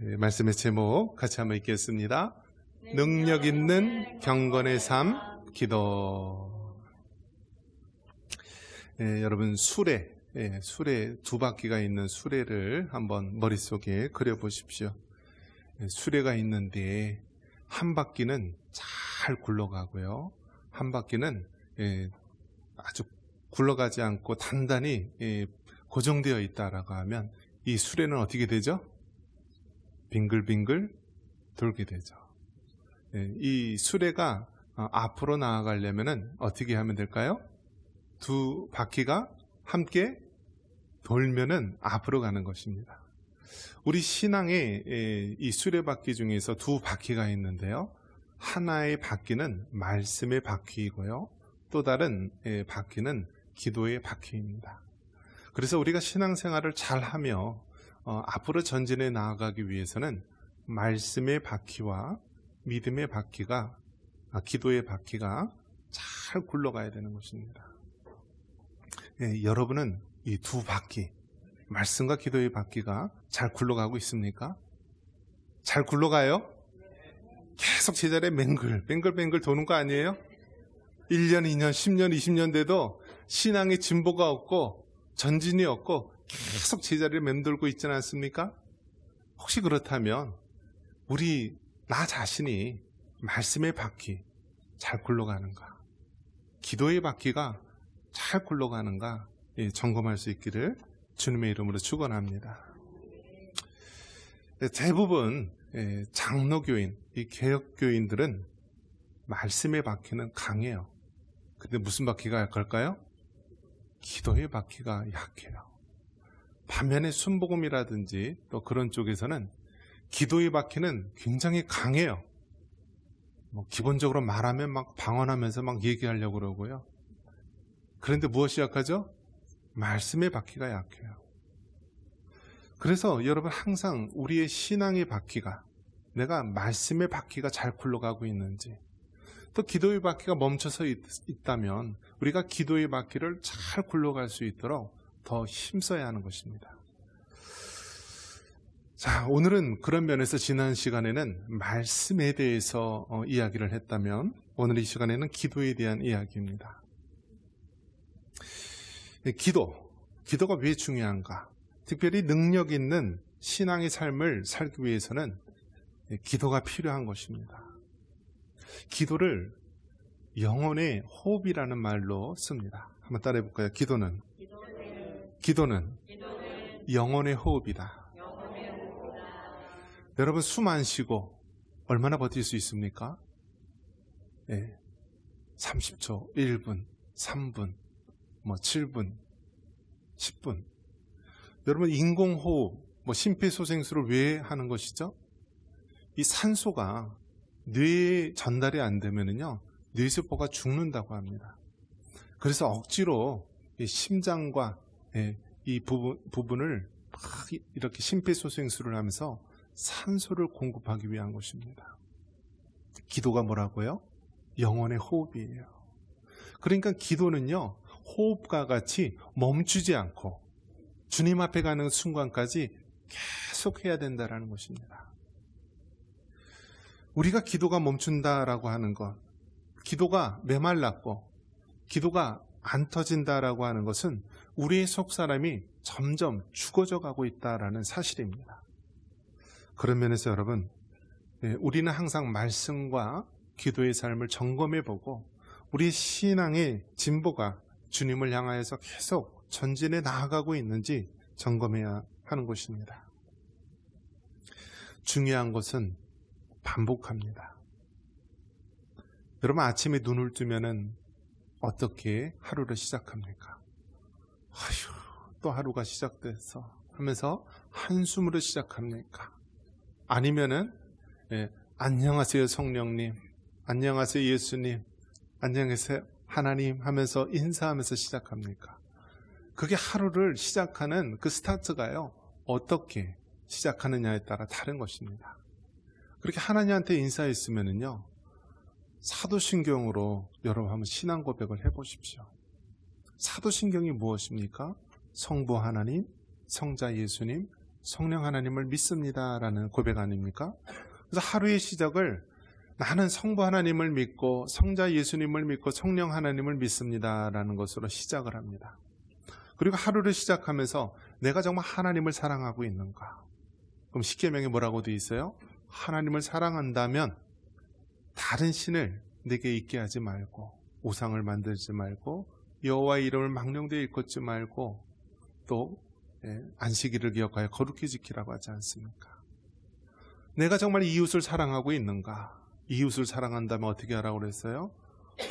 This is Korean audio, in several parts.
말씀의 제목 같이 한번 읽겠습니다. 능력 있는 경건의 삶, 기도. 여러분 수레 두 바퀴가 있는 수레를 한번 머릿속에 그려보십시오. 수레가 있는데 한 바퀴는 잘 굴러가고요, 한 바퀴는 아주 굴러가지 않고 단단히 고정되어 있다라고 하면 이 수레는 어떻게 되죠? 빙글빙글 돌게 되죠. 이 수레가 앞으로 나아가려면 어떻게 하면 될까요? 두 바퀴가 함께 돌면은 앞으로 가는 것입니다. 우리 신앙에 이 수레바퀴 중에서 두 바퀴가 있는데요, 하나의 바퀴는 말씀의 바퀴이고요, 또 다른 바퀴는 기도의 바퀴입니다. 그래서 우리가 신앙생활을 잘하며 앞으로 전진해 나아가기 위해서는 말씀의 바퀴와 믿음의 바퀴가, 기도의 바퀴가 잘 굴러가야 되는 것입니다. 여러분은 이 두 바퀴, 말씀과 기도의 바퀴가 잘 굴러가고 있습니까? 잘 굴러가요? 계속 제자리에 뱅글뱅글 도는 거 아니에요? 1년, 2년, 10년, 20년 돼도 신앙의 진보가 없고 전진이 없고 계속 제자리를 맴돌고 있지는 않습니까? 혹시 그렇다면 나 자신이 말씀의 바퀴 잘 굴러가는가, 기도의 바퀴가 잘 굴러가는가 점검할 수 있기를 주님의 이름으로 축원합니다. 대부분 장로교인, 이 개혁교인들은 말씀의 바퀴는 강해요. 근데 무슨 바퀴가 약할까요? 기도의 바퀴가 약해요. 반면에 순복음이라든지 또 그런 쪽에서는 기도의 바퀴는 굉장히 강해요. 기본적으로 말하면 막 방언하면서 막 얘기하려고 그러고요. 그런데 무엇이 약하죠? 말씀의 바퀴가 약해요. 그래서 여러분 항상 우리의 신앙의 바퀴가, 내가 말씀의 바퀴가 잘 굴러가고 있는지, 또 기도의 바퀴가 멈춰서 있다면 우리가 기도의 바퀴를 잘 굴러갈 수 있도록 더 힘써야 하는 것입니다. 자, 오늘은 그런 면에서 지난 시간에는 말씀에 대해서 이야기를 했다면, 오늘 이 시간에는 기도에 대한 이야기입니다. 기도가 왜 중요한가? 특별히 능력 있는 신앙의 삶을 살기 위해서는 기도가 필요한 것입니다. 기도를 영혼의 호흡이라는 말로 씁니다. 한번 따라해 볼까요? 기도는 영혼의 호흡이다. 여러분, 숨 안 쉬고 얼마나 버틸 수 있습니까? 30초, 1분, 3분, 7분, 10분. 여러분, 인공호흡, 심폐소생술을 왜 하는 것이죠? 이 산소가 뇌에 전달이 안 되면은요, 뇌세포가 죽는다고 합니다. 그래서 억지로 이 심장과 이 부분을 막 이렇게 심폐소생술을 하면서 산소를 공급하기 위한 것입니다. 기도가 뭐라고요? 영혼의 호흡이에요. 그러니까 기도는요, 호흡과 같이 멈추지 않고 주님 앞에 가는 순간까지 계속 해야 된다는 것입니다. 우리가 기도가 멈춘다라고 하는 것, 기도가 메말랐고 기도가 안 터진다라고 하는 것은 우리의 속사람이 점점 죽어져 가고 있다라는 사실입니다. 그런 면에서 여러분, 우리는 항상 말씀과 기도의 삶을 점검해보고 우리의 신앙의 진보가 주님을 향하여서 계속 전진해 나아가고 있는지 점검해야 하는 것입니다. 중요한 것은 반복합니다. 여러분, 아침에 눈을 뜨면은 어떻게 하루를 시작합니까? 또 하루가 시작돼서 하면서 한숨으로 시작합니까? 아니면은 안녕하세요 성령님, 안녕하세요 예수님, 안녕하세요 하나님 하면서 인사하면서 시작합니까? 그게 하루를 시작하는 그 스타트가요, 어떻게 시작하느냐에 따라 다른 것입니다. 그렇게 하나님한테 인사했으면은요, 사도신경으로 여러분 한번 신앙 고백을 해보십시오. 사도신경이 무엇입니까? 성부 하나님, 성자 예수님, 성령 하나님을 믿습니다라는 고백 아닙니까? 그래서 하루의 시작을 나는 성부 하나님을 믿고 성자 예수님을 믿고 성령 하나님을 믿습니다라는 것으로 시작을 합니다. 그리고 하루를 시작하면서 내가 정말 하나님을 사랑하고 있는가? 그럼 십계명에 뭐라고 되어 있어요? 하나님을 사랑한다면 다른 신을 내게 있게 하지 말고, 우상을 만들지 말고, 여호와의 이름을 망령되이 일컫지 말고, 또 안식일을 기억하여 거룩히 지키라고 하지 않습니까? 내가 정말 이웃을 사랑하고 있는가? 이웃을 사랑한다면 어떻게 하라고 그랬어요?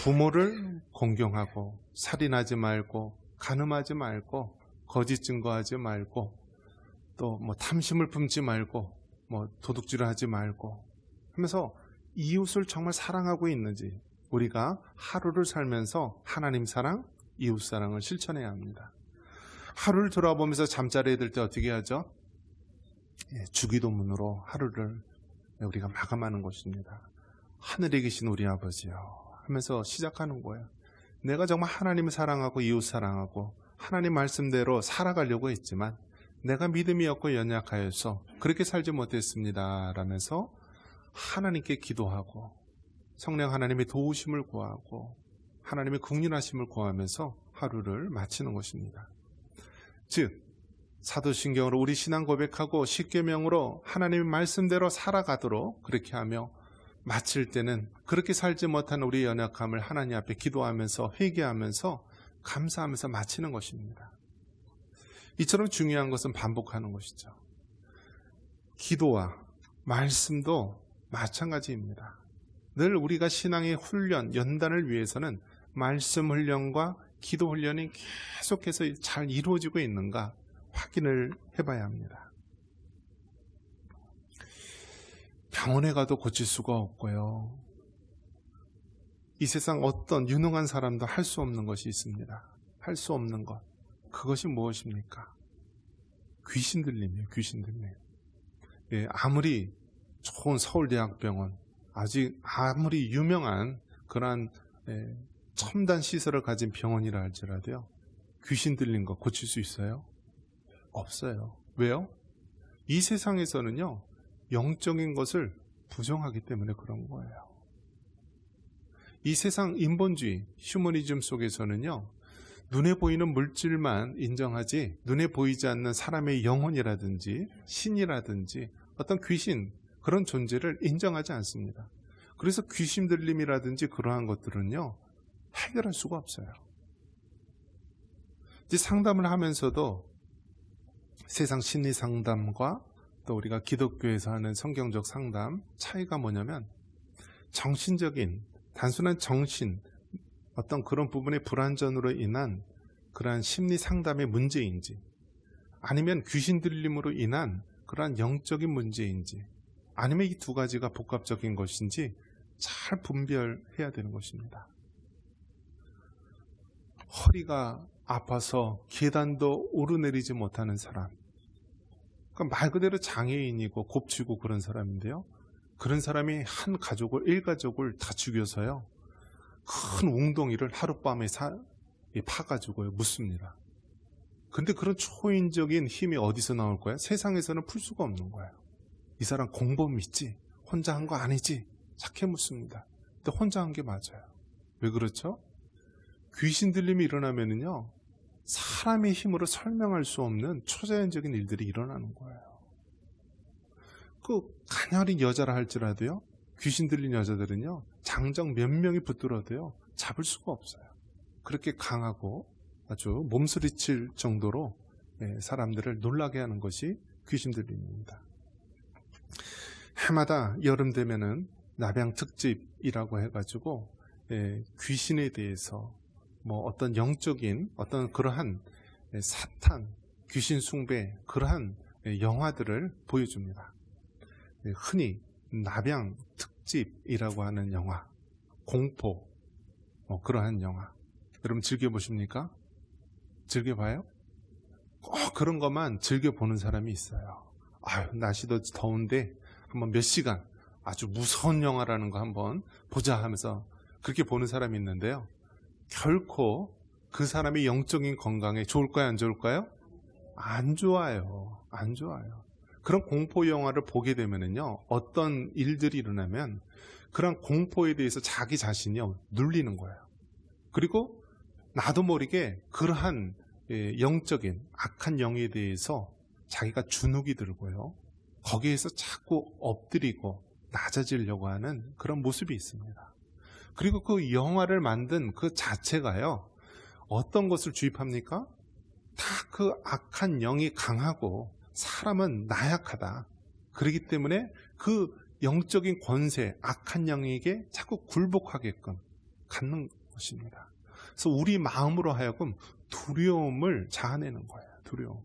부모를 공경하고, 살인하지 말고, 간음하지 말고, 거짓 증거하지 말고, 또 뭐 탐심을 품지 말고, 뭐 도둑질을 하지 말고 하면서 이웃을 정말 사랑하고 있는지 우리가 하루를 살면서 하나님 사랑, 이웃 사랑을 실천해야 합니다. 하루를 돌아보면서 잠자리에 들 때 어떻게 하죠? 주기도문으로 하루를 우리가 마감하는 것입니다. 하늘에 계신 우리 아버지요 하면서 시작하는 거예요. 내가 정말 하나님을 사랑하고 이웃 사랑하고 하나님 말씀대로 살아가려고 했지만 내가 믿음이 없고 연약하여서 그렇게 살지 못했습니다 라면서 하나님께 기도하고 성령 하나님의 도우심을 구하고 하나님의 긍휼하심을 구하면서 하루를 마치는 것입니다. 즉 사도신경으로 우리 신앙 고백하고 십계명으로 하나님의 말씀대로 살아가도록 그렇게 하며 마칠 때는 그렇게 살지 못한 우리의 연약함을 하나님 앞에 기도하면서 회개하면서 감사하면서 마치는 것입니다. 이처럼 중요한 것은 반복하는 것이죠. 기도와 말씀도 마찬가지입니다. 늘 우리가 신앙의 훈련, 연단을 위해서는 말씀 훈련과 기도 훈련이 계속해서 잘 이루어지고 있는가 확인을 해봐야 합니다. 병원에 가도 고칠 수가 없고요. 이 세상 어떤 유능한 사람도 할 수 없는 것이 있습니다. 할 수 없는 것. 그것이 무엇입니까? 귀신 들림이에요. 귀신 들림. 아무리 좋은 서울대학병원, 아무리 유명한 그러한 첨단 시설을 가진 병원이라 할지라도요. 귀신 들린 거 고칠 수 있어요? 없어요. 왜요? 이 세상에서는요. 영적인 것을 부정하기 때문에 그런 거예요. 이 세상 인본주의, 휴머니즘 속에서는요. 눈에 보이는 물질만 인정하지 눈에 보이지 않는 사람의 영혼이라든지 신이라든지 어떤 귀신 그런 존재를 인정하지 않습니다. 그래서 귀신 들림이라든지 그러한 것들은요. 해결할 수가 없어요. 이제 상담을 하면서도 세상 심리 상담과 또 우리가 기독교에서 하는 성경적 상담 차이가 뭐냐면 정신적인 단순한 정신 어떤 그런 부분의 불안전으로 인한 그러한 심리 상담의 문제인지 아니면 귀신 들림으로 인한 그러한 영적인 문제인지 아니면 이 두 가지가 복합적인 것인지 잘 분별해야 되는 것입니다. 허리가 아파서 계단도 오르내리지 못하는 사람, 그러니까 말 그대로 장애인이고 곱치고 그런 사람인데요. 그런 사람이 한 가족을, 일가족을 다 죽여서요. 큰 웅덩이를 하룻밤에 파가지고 묻습니다. 근데 그런 초인적인 힘이 어디서 나올 거야? 세상에서는 풀 수가 없는 거예요. 이 사람 공범 있지? 혼자 한 거 아니지? 착해 묻습니다. 근데 혼자 한 게 맞아요. 왜 그렇죠? 귀신 들림이 일어나면은요, 사람의 힘으로 설명할 수 없는 초자연적인 일들이 일어나는 거예요. 그 가녀린 여자라 할지라도요, 귀신 들린 여자들은요, 장정 몇 명이 붙들어도요, 잡을 수가 없어요. 그렇게 강하고 아주 몸서리칠 정도로 사람들을 놀라게 하는 것이 귀신 들림입니다. 해마다 여름 되면은 나병 특집이라고 해가지고 귀신에 대해서 뭐 어떤 영적인 어떤 그러한 사탄, 귀신 숭배 그러한 영화들을 보여줍니다. 흔히 나병 특집이라고 하는 영화, 공포 그러한 영화 여러분 즐겨보십니까? 즐겨봐요? 꼭 그런 것만 즐겨보는 사람이 있어요. 아유, 날씨도 더운데 한번 몇 시간 아주 무서운 영화라는 거 한번 보자 하면서 그렇게 보는 사람이 있는데요. 결코 그 사람의 영적인 건강에 좋을까요? 안 좋을까요? 안 좋아요. 안 좋아요. 그런 공포 영화를 보게 되면은요, 어떤 일들이 일어나면 그런 공포에 대해서 자기 자신이 눌리는 거예요. 그리고 나도 모르게 그러한 영적인 악한 영에 대해서 자기가 주눅이 들고요, 거기에서 자꾸 엎드리고 낮아지려고 하는 그런 모습이 있습니다. 그리고 그 영화를 만든 그 자체가요, 어떤 것을 주입합니까? 다 그 악한 영이 강하고 사람은 나약하다. 그렇기 때문에 그 영적인 권세, 악한 영에게 자꾸 굴복하게끔 갖는 것입니다. 그래서 우리 마음으로 하여금 두려움을 자아내는 거예요. 두려움을.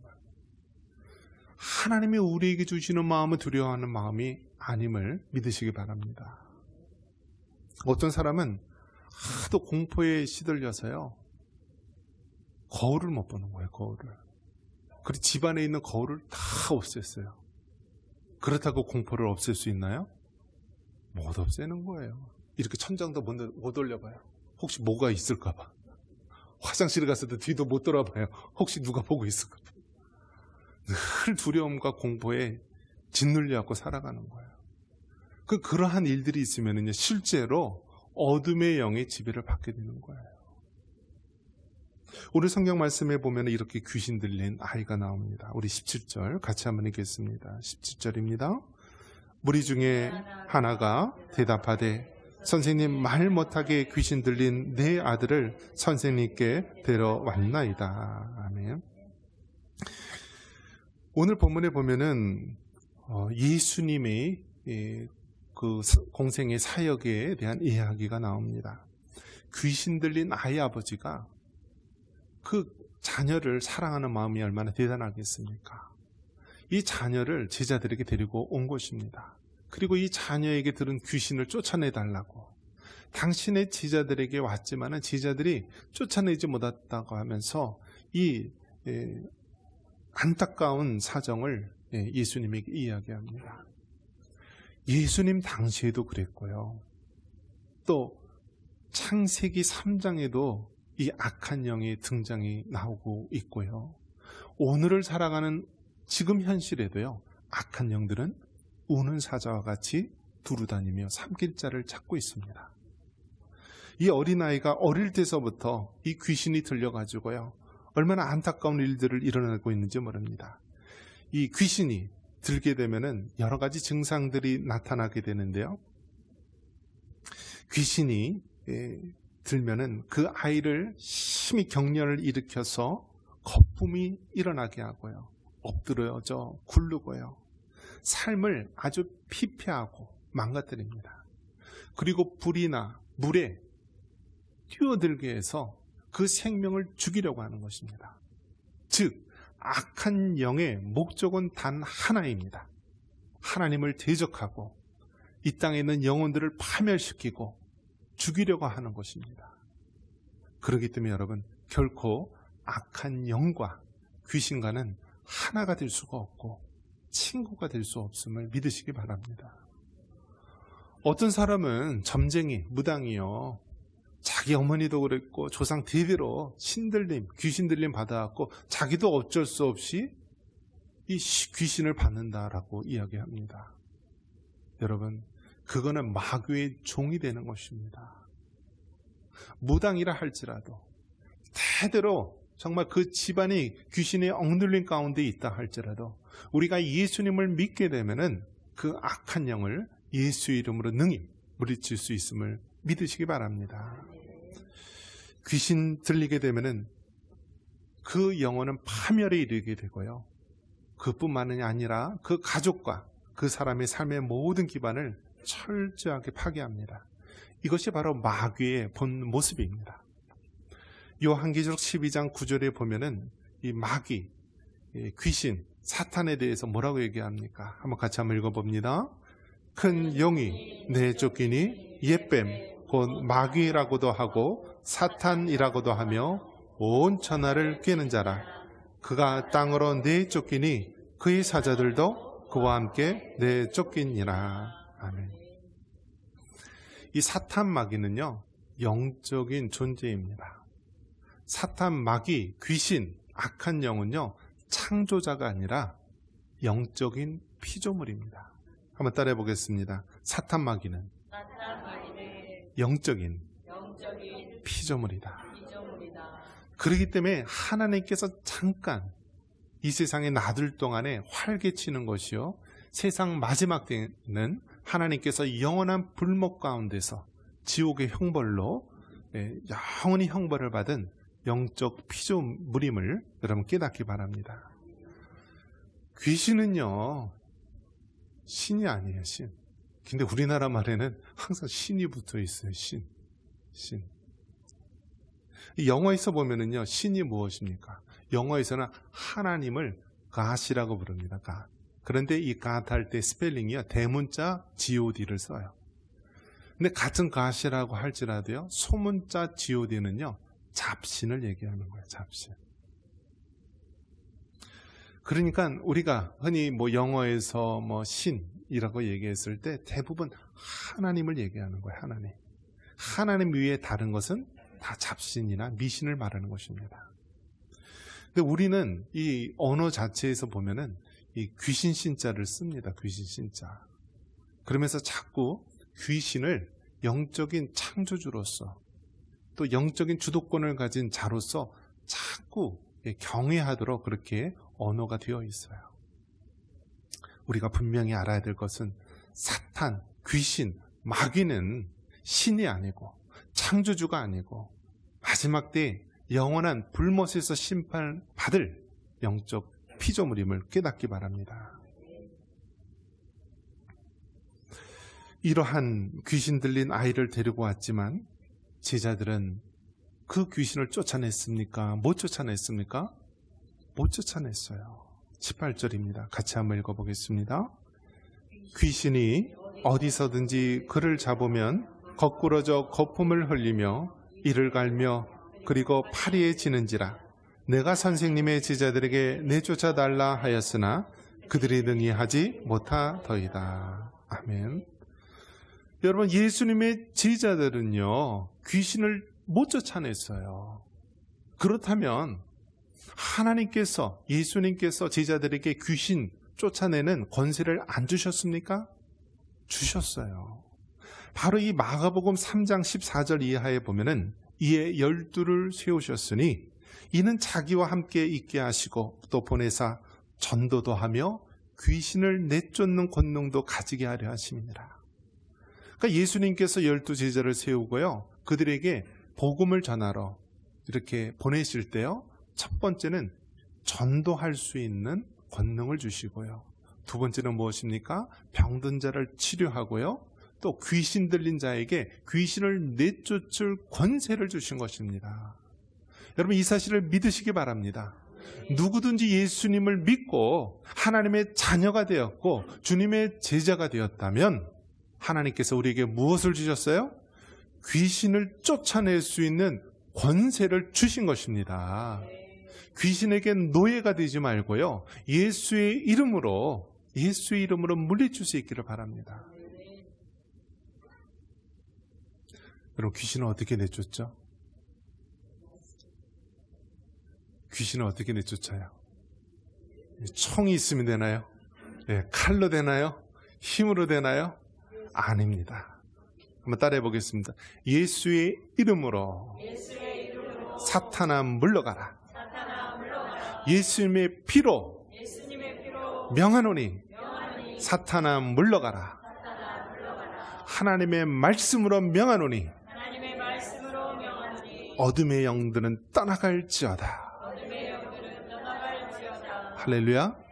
하나님이 우리에게 주시는 마음은 두려워하는 마음이 아님을 믿으시기 바랍니다. 어떤 사람은 하도 공포에 시들려서요, 거울을 못 보는 거예요. 거울을. 그리고 집안에 있는 거울을 다 없앴어요. 그렇다고 공포를 없앨 수 있나요? 못 없애는 거예요. 이렇게 천장도 못 올려봐요. 혹시 뭐가 있을까 봐. 화장실에 갔을 때 뒤도 못 돌아봐요. 혹시 누가 보고 있을까 봐. 늘 두려움과 공포에 짓눌려갖고 살아가는 거예요. 그러한 일들이 있으면은요, 실제로 어둠의 영의 지배를 받게 되는 거예요. 오늘 성경 말씀에 보면 이렇게 귀신 들린 아이가 나옵니다. 우리 17절 같이 한번 읽겠습니다. 17절입니다. 무리 중에 하나가 대답하되 선생님, 말 못하게 귀신 들린 내 아들을 선생님께 데려왔나이다. 아멘. 오늘 본문에 보면은 예수님의 그 공생의 사역에 대한 이야기가 나옵니다. 귀신 들린 아이 아버지가 그 자녀를 사랑하는 마음이 얼마나 대단하겠습니까? 이 자녀를 제자들에게 데리고 온 것입니다. 그리고 이 자녀에게 들은 귀신을 쫓아내달라고, 당신의 제자들에게 왔지만은 제자들이 쫓아내지 못했다고 하면서 이 안타까운 사정을 예수님에게 이야기합니다. 예수님 당시에도 그랬고요, 또 창세기 3장에도 이 악한 영의 등장이 나오고 있고요, 오늘을 살아가는 지금 현실에도요, 악한 영들은 우는 사자와 같이 두루다니며 삼킬 자를 찾고 있습니다. 이 어린아이가 어릴 때서부터 이 귀신이 들려가지고요, 얼마나 안타까운 일들을 일어나고 있는지 모릅니다. 이 귀신이 들게 되면은 여러 가지 증상들이 나타나게 되는데요, 귀신이 들면은 그 아이를 심히 경련을 일으켜서 거품이 일어나게 하고요, 엎드려져 굴르고요, 삶을 아주 피폐하고 망가뜨립니다. 그리고 불이나 물에 뛰어들게 해서 그 생명을 죽이려고 하는 것입니다. 즉 악한 영의 목적은 단 하나입니다. 하나님을 대적하고 이 땅에 있는 영혼들을 파멸시키고 죽이려고 하는 것입니다. 그렇기 때문에 여러분, 결코 악한 영과 귀신과는 하나가 될 수가 없고 친구가 될 수 없음을 믿으시기 바랍니다. 어떤 사람은 점쟁이, 무당이요, 자기 어머니도 그랬고 조상 대대로 신들림, 귀신 들림 받아왔고 자기도 어쩔 수 없이 이 귀신을 받는다라고 이야기합니다. 여러분, 그거는 마귀의 종이 되는 것입니다. 무당이라 할지라도, 대대로 정말 그 집안이 귀신의 억눌린 가운데 있다 할지라도, 우리가 예수님을 믿게 되면은 그 악한 영을 예수 이름으로 능히 물리칠 수 있음을 믿으시기 바랍니다. 귀신 들리게 되면은 그 영혼은 파멸에 이르게 되고요, 그뿐만이 아니라 그 가족과 그 사람의 삶의 모든 기반을 철저하게 파괴합니다. 이것이 바로 마귀의 본 모습입니다. 요한계시록 12장 9절에 보면은 이 마귀, 귀신, 사탄에 대해서 뭐라고 얘기합니까? 한번 같이 한번 읽어봅니다. 큰 영이 내쫓기니 옛뱀 곧 마귀라고도 하고 사탄이라고도 하며 온 천하를 꿰는 자라. 그가 땅으로 내쫓기니 그의 사자들도 그와 함께 내쫓기니라. 아멘. 이 사탄 마귀는요, 영적인 존재입니다. 사탄 마귀, 귀신, 악한 영은요, 창조자가 아니라 영적인 피조물입니다. 한번 따라해 보겠습니다. 사탄 마귀는 영적인 피조물이다. 그렇기 때문에 하나님께서 잠깐 이 세상에 놔둘 동안에 활개치는 것이요, 세상 마지막 때는 하나님께서 영원한 불목 가운데서 지옥의 형벌로 영원히 형벌을 받은 영적 피조물임을 여러분 깨닫기 바랍니다. 귀신은요, 신이 아니에요. 신. 근데 우리나라 말에는 항상 신이 붙어 있어요. 신. 이 영어에서 보면은요, 신이 무엇입니까? 영어에서는 하나님을 God이라고 부릅니다. God. 그런데 이 God 할 때 스펠링이요, 대문자 God를 써요. 근데 같은 God이라고 할지라도요, 소문자 God는요, 잡신을 얘기하는 거예요. 잡신. 그러니까 우리가 흔히 영어에서 신이라고 얘기했을 때 대부분 하나님을 얘기하는 거예요. 하나님 위에 다른 것은 다 잡신이나 미신을 말하는 것입니다. 근데 우리는 이 언어 자체에서 보면은 이 귀신 신자를 씁니다. 귀신 신자. 그러면서 자꾸 귀신을 영적인 창조주로서 또 영적인 주도권을 가진 자로서 자꾸 경외하도록 그렇게 언어가 되어 있어요. 우리가 분명히 알아야 될 것은 사탄, 귀신, 마귀는 신이 아니고 창조주가 아니고 마지막 때 영원한 불못에서 심판받을 영적 피조물임을 깨닫기 바랍니다. 이러한 귀신 들린 아이를 데리고 왔지만 제자들은 그 귀신을 쫓아냈습니까? 못 쫓아냈습니까? 못 쫓아냈어요. 18절입니다. 같이 한번 읽어보겠습니다. 귀신이 어디서든지 그를 잡으면 거꾸러져 거품을 흘리며 이를 갈며 그리고 파리에 지는지라. 내가 선생님의 제자들에게 내쫓아 달라 하였으나 그들이 능히 하지 못하더이다. 아멘. 여러분, 예수님의 제자들은요, 귀신을 못 쫓아냈어요. 그렇다면 하나님께서, 예수님께서 제자들에게 귀신 쫓아내는 권세를 안 주셨습니까? 주셨어요. 바로 이 마가복음 3장 14절 이하에 보면은 이에 12를 세우셨으니 이는 자기와 함께 있게 하시고 또 보내사 전도도 하며 귀신을 내쫓는 권능도 가지게 하려 하심이니라. 그러니까 예수님께서 12 제자를 세우고요, 그들에게 복음을 전하러 이렇게 보내실 때요, 첫 번째는 전도할 수 있는 권능을 주시고요, 두 번째는 무엇입니까? 병든 자를 치료하고요, 또 귀신 들린 자에게 귀신을 내쫓을 권세를 주신 것입니다. 여러분, 이 사실을 믿으시기 바랍니다. 누구든지 예수님을 믿고 하나님의 자녀가 되었고 주님의 제자가 되었다면 하나님께서 우리에게 무엇을 주셨어요? 귀신을 쫓아낼 수 있는 권세를 주신 것입니다. 귀신에게 노예가 되지 말고요, 예수의 이름으로 물리칠 수 있기를 바랍니다. 여러분, 귀신은 어떻게 내쫓죠? 귀신은 어떻게 내쫓아요? 총이 있으면 되나요? 칼로 되나요? 힘으로 되나요? 아닙니다. 한번 따라해 보겠습니다. 예수의 이름으로 사탄아 물러가라. 예수님의 피로 명하노니 사탄아 물러가라. 하나님의 말씀으로 명하노니 어둠의 영들은 떠나갈지어다. 할렐루야.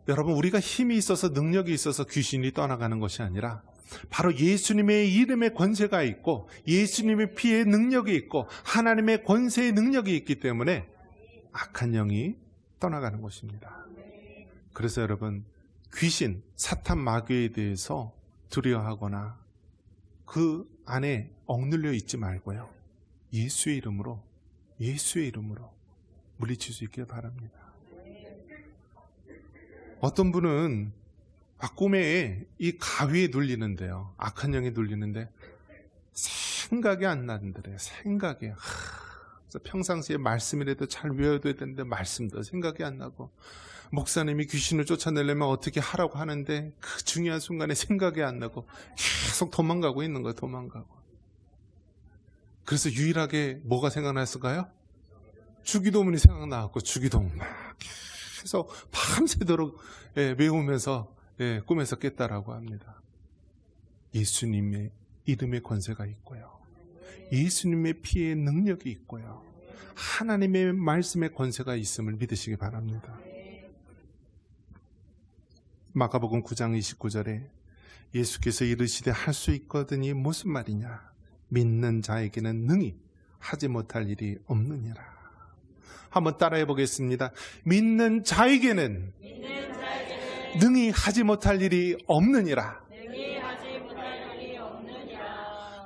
여러분, 우리가 힘이 있어서 능력이 있어서 귀신이 떠나가는 것이 아니라 바로 예수님의 이름의 권세가 있고 예수님의 피의 능력이 있고 하나님의 권세의 능력이 있기 때문에 악한 영이 떠나가는 것입니다. 그래서 여러분, 귀신, 사탄, 마귀에 대해서 두려워하거나 그 안에 억눌려 있지 말고요, 예수의 이름으로 물리칠 수 있길 바랍니다. 어떤 분은 꿈에 이 가위에 눌리는데요, 악한 영에 눌리는데 생각이 안 나는데, 생각이 평상시에 말씀이라도 잘 외워둬야 되는데 말씀도 생각이 안 나고 목사님이 귀신을 쫓아내려면 어떻게 하라고 하는데 그 중요한 순간에 생각이 안 나고 계속 도망가고 있는 거예요. 도망가고. 그래서 유일하게 뭐가 생각났을까요? 주기도문이 생각나고 주기도문 막 계속 밤새도록 외우면서 꿈에서 깼다라고 합니다. 예수님의 이름의 권세가 있고요. 예수님의 피의 능력이 있고요. 하나님의 말씀의 권세가 있음을 믿으시기 바랍니다. 마가복음 9장 29절에 예수께서 이르시되 할 수 있거든이 무슨 말이냐? 믿는 자에게는 능히 하지 못할 일이 없느니라. 한번 따라해 보겠습니다. 믿는 자에게는 능히 하지 못할 일이 없느니라.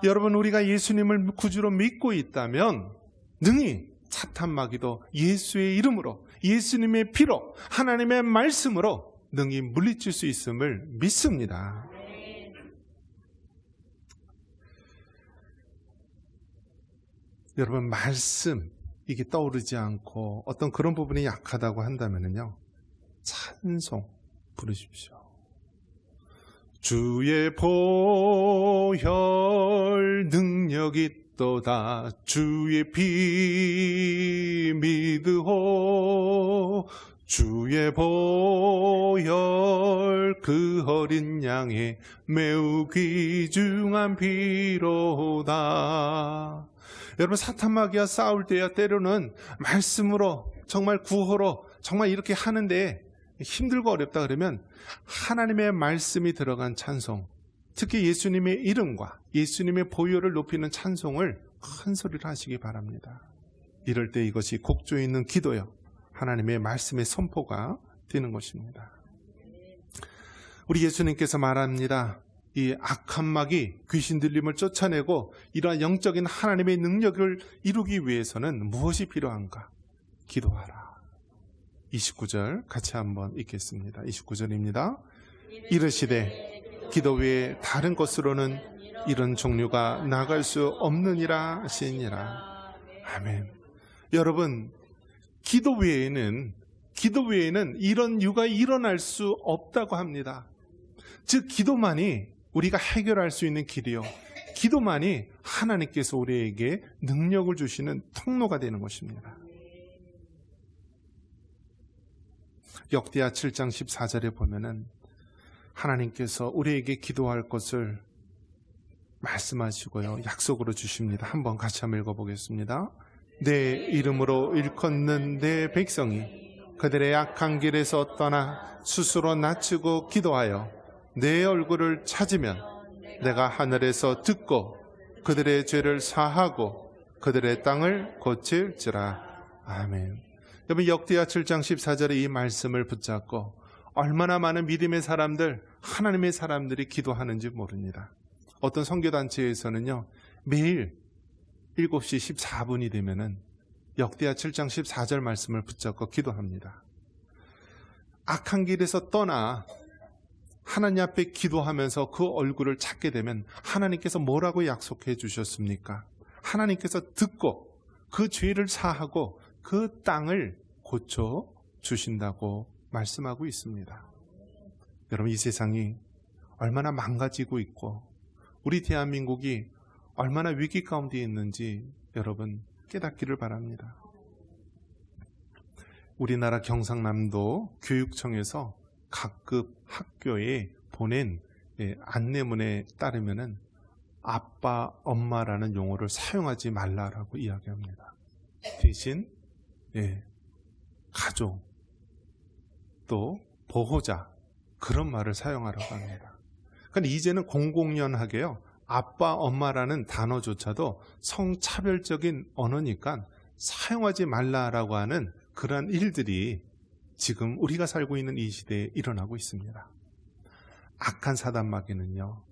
여러분, 우리가 예수님을 구주로 믿고 있다면 능히 사탄 마귀도 예수의 이름으로, 예수님의 피로, 하나님의 말씀으로 능히 물리칠 수 있음을 믿습니다. 여러분, 말씀 이게 떠오르지 않고 어떤 그런 부분이 약하다고 한다면요, 찬송 부르십시오. 주의 보혈 능력이 또다 주의 피 믿으오. 주의 보혈 그 어린 양의 매우 귀중한 피로다. 여러분, 사탄 마귀와 싸울 때야 때로는 말씀으로 정말 구호로 정말 이렇게 하는데 힘들고 어렵다 그러면 하나님의 말씀이 들어간 찬송, 특히 예수님의 이름과 예수님의 보혈을 높이는 찬송을 큰 소리로 하시기 바랍니다. 이럴 때 이것이 곡조 있는 기도요, 하나님의 말씀의 선포가 되는 것입니다. 우리 예수님께서 말합니다. 이 악한 마귀 귀신 들림을 쫓아내고 이러한 영적인 하나님의 능력을 이루기 위해서는 무엇이 필요한가? 기도하라. 29절 같이 한번 읽겠습니다. 29절입니다. 이르시되 기도 외에 다른 것으로는 이런 종류가 나갈 수 없느니라 하시니라. 아멘. 여러분, 기도 외에는 이런 유가 일어날 수 없다고 합니다. 즉, 기도만이 우리가 해결할 수 있는 길이요, 기도만이 하나님께서 우리에게 능력을 주시는 통로가 되는 것입니다. 역대하 7장 14절에 보면은 하나님께서 우리에게 기도할 것을 말씀하시고요, 약속으로 주십니다. 한번 같이 한번 읽어보겠습니다. 내 이름으로 일컫는 내 백성이 그들의 악한 길에서 떠나 스스로 낮추고 기도하여 내 얼굴을 찾으면 내가 하늘에서 듣고 그들의 죄를 사하고 그들의 땅을 고칠지라. 아멘. 여러분, 역대하 7장 14절의 이 말씀을 붙잡고 얼마나 많은 믿음의 사람들, 하나님의 사람들이 기도하는지 모릅니다. 어떤 선교단체에서는요, 매일 7시 14분이 되면은 역대하 7장 14절 말씀을 붙잡고 기도합니다. 악한 길에서 떠나 하나님 앞에 기도하면서 그 얼굴을 찾게 되면 하나님께서 뭐라고 약속해 주셨습니까? 하나님께서 듣고 그 죄를 사하고 그 땅을 고쳐 주신다고 말씀하고 있습니다. 여러분, 이 세상이 얼마나 망가지고 있고 우리 대한민국이 얼마나 위기 가운데 있는지 여러분 깨닫기를 바랍니다. 우리나라 경상남도 교육청에서 각급 학교에 보낸 안내문에 따르면은 아빠, 엄마라는 용어를 사용하지 말라라고 이야기합니다. 대신 가족, 또 보호자, 그런 말을 사용하라고 합니다. 그러니까 이제는 공공연하게요, 아빠, 엄마라는 단어조차도 성차별적인 언어니까 사용하지 말라라고 하는 그러한 일들이 지금 우리가 살고 있는 이 시대에 일어나고 있습니다. 악한 사단마귀는요,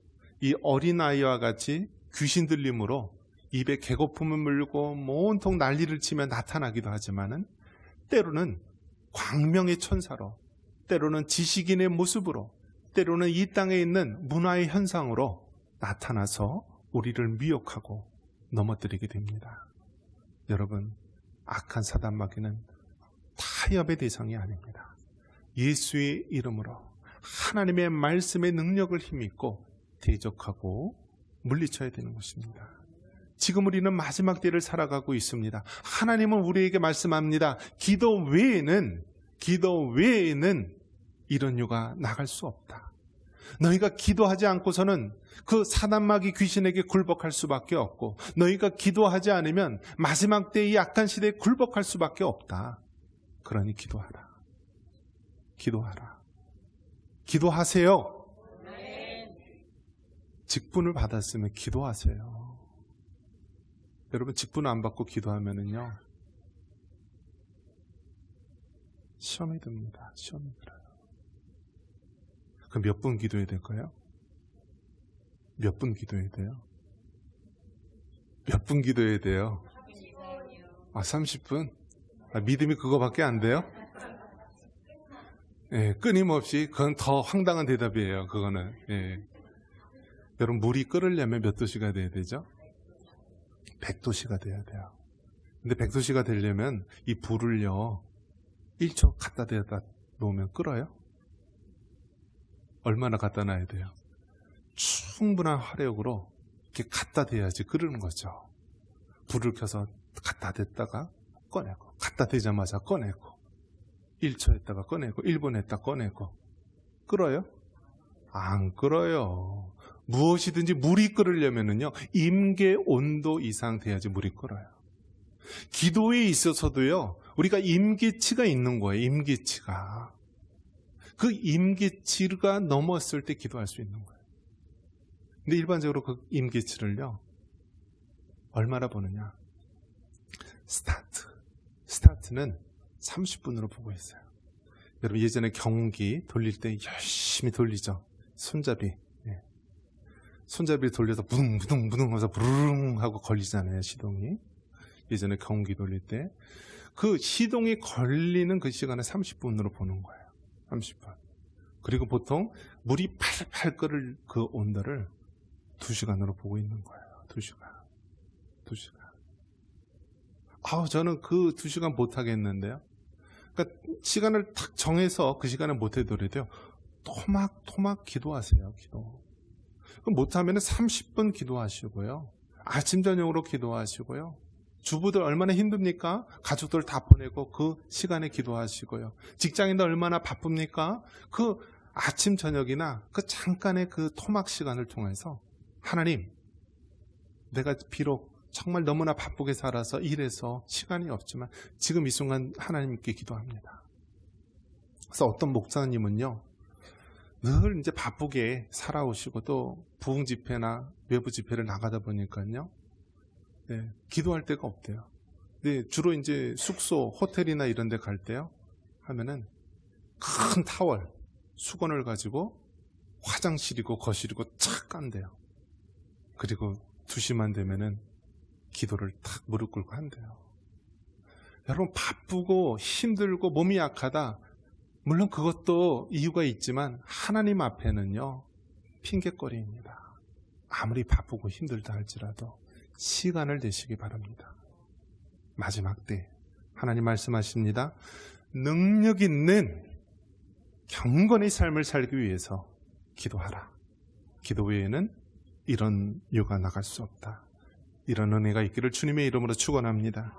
이 어린아이와 같이 귀신 들림으로 입에 개거품을 물고 온통 난리를 치며 나타나기도 하지만은 때로는 광명의 천사로, 때로는 지식인의 모습으로, 때로는 이 땅에 있는 문화의 현상으로 나타나서 우리를 미혹하고 넘어뜨리게 됩니다. 여러분, 악한 사단마귀는 타협의 대상이 아닙니다. 예수의 이름으로 하나님의 말씀의 능력을 힘입고 대적하고 물리쳐야 되는 것입니다. 지금 우리는 마지막 때를 살아가고 있습니다. 하나님은 우리에게 말씀합니다. 기도 외에는 이런 유가 나갈 수 없다. 너희가 기도하지 않고서는 그 사단마귀 귀신에게 굴복할 수밖에 없고, 너희가 기도하지 않으면 마지막 때 이 악한 시대에 굴복할 수밖에 없다. 그러니 기도하라. 기도하라. 기도하세요. 직분을 받았으면 기도하세요. 여러분, 직분 안 받고 기도하면은요, 시험이 듭니다. 시험이 들어요. 그럼 몇 분 기도해야 될까요? 몇 분 기도해야 돼요? 몇 분 기도해야 돼요? 30분? 믿음이 그거밖에 안 돼요? 예, 끊임없이. 그건 더 황당한 대답이에요. 그거는. 예. 여러분, 물이 끓으려면 몇 도씨가 돼야 되죠? 100도씨가 돼야 돼요. 근데 100도씨가 되려면 이 불을요, 1초 갖다 대다 놓으면 끓어요? 얼마나 갖다 놔야 돼요? 충분한 화력으로 이렇게 갖다 대야지 끓는 거죠. 불을 켜서 갖다 댔다가 꺼내고, 갖다 대자마자 꺼내고, 1초 했다가 꺼내고, 1분 했다 꺼내고. 끓어요? 안 끓어요. 무엇이든지 물이 끓으려면은요, 임계 온도 이상 돼야지 물이 끓어요. 기도에 있어서도요, 우리가 임계치가 있는 거예요. 임계치가. 그 임계치가 넘었을 때 기도할 수 있는 거예요. 근데 일반적으로 그 임계치를요, 얼마나 보느냐? 스타트는 30분으로 보고 있어요. 여러분, 예전에 경기 돌릴 때 열심히 돌리죠. 손잡이. 예. 손잡이를 돌려서 무둥무둥 하면서 부르릉 하고 걸리잖아요, 시동이. 예전에 경기 돌릴 때 그 시동이 걸리는 그 시간을 30분으로 보는 거예요. 30분. 그리고 보통 물이 팔팔 끓을 그 온도를 2시간으로 보고 있는 거예요. 2시간. 저는 그 2시간 못 하겠는데요. 그러니까 시간을 딱 정해서 그 시간에 못 해더라도요, 토막 기도하세요. 기도. 그럼 못하면 30분 기도하시고요, 아침 저녁으로 기도하시고요, 주부들 얼마나 힘듭니까? 가족들 다 보내고 그 시간에 기도하시고요, 직장인들 얼마나 바쁩니까? 그 아침 저녁이나 그 잠깐의 그 토막 시간을 통해서 하나님, 내가 비록 정말 너무나 바쁘게 살아서 일해서 시간이 없지만 지금 이 순간 하나님께 기도합니다. 그래서 어떤 목사님은요, 늘 이제 바쁘게 살아오시고 또 부흥 집회나 외부 집회를 나가다 보니까요, 네, 기도할 데가 없대요. 근데 주로 이제 숙소, 호텔이나 이런 데 갈 때요, 하면은 큰 타월, 수건을 가지고 화장실이고 거실이고 착 깐대요. 그리고 2시만 되면은 기도를 탁 무릎 꿇고 한대요. 여러분, 바쁘고 힘들고 몸이 약하다, 물론 그것도 이유가 있지만 하나님 앞에는요, 핑계거리입니다. 아무리 바쁘고 힘들다 할지라도 시간을 내시기 바랍니다. 마지막 때 하나님 말씀하십니다. 능력 있는 경건의 삶을 살기 위해서 기도하라. 기도 외에는 이런 유가 나갈 수 없다. 이런 은혜가 있기를 주님의 이름으로 축원합니다.